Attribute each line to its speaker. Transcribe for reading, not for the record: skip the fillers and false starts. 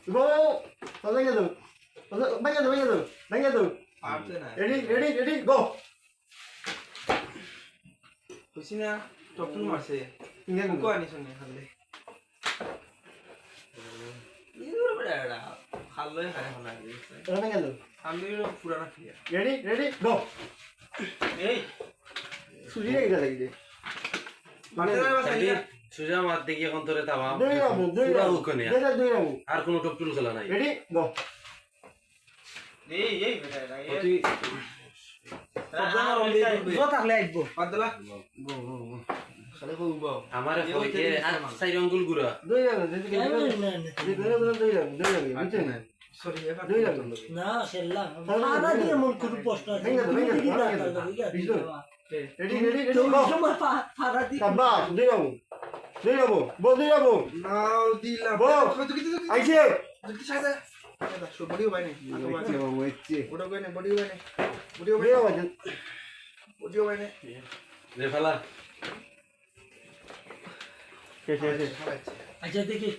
Speaker 1: গো ভেঙে দাও ভেঙে দাও
Speaker 2: পারছে না
Speaker 1: রেডি গো
Speaker 2: বুঝছি না টপটুল মারছে কোকো আনিস নে খালে ইউর বড়া খাললে খায় হলা দিছে
Speaker 1: ভেঙে দাও
Speaker 2: খালের পুরানা ফিয়া
Speaker 1: রেডি গো
Speaker 2: এই
Speaker 1: সুজি এটা লাগবে
Speaker 2: মারতে না
Speaker 3: খালি
Speaker 2: বাসাইয়া
Speaker 3: সুজা মার দেখি এখন তোরে তাবা
Speaker 1: দুই রাউন্ড
Speaker 3: ওখানে
Speaker 1: দুই রাউন্ড
Speaker 3: আর কোনো টপটুল খেলা নাই
Speaker 1: রেডি গো
Speaker 2: এই বেটা এই
Speaker 3: তুই
Speaker 2: জো থাকলে আইবো পাদলা খালে কো উবাও
Speaker 3: আমার কইতে আর চাই আঙ্গুল গুড়া
Speaker 1: দুই রাউন্ড দুই রাউন্ড বুঝছেন
Speaker 2: সরি এবার
Speaker 1: দুই রাউন্ড
Speaker 4: না সেল্লা সাদা দিয়ে মন খুব কষ্ট আছে
Speaker 1: রেডি গো
Speaker 4: সময় ফাদা দিয়ে
Speaker 1: সাবা দুই রাউন্ড বল দুই রাউন্ড
Speaker 2: নাও দিলাম
Speaker 1: বল।
Speaker 2: কত কিছু
Speaker 1: আইছে
Speaker 2: কি সাদা এটা সব বডিও বাইনে
Speaker 1: ওইছে
Speaker 2: বডিও বাইনে বডিও বাইনে বডিও
Speaker 1: দুই
Speaker 2: বাইনে
Speaker 1: রাউন্ড
Speaker 2: বডিও বাইনে
Speaker 3: রে ফেলা
Speaker 1: শেষ
Speaker 4: আচ্ছা দেখি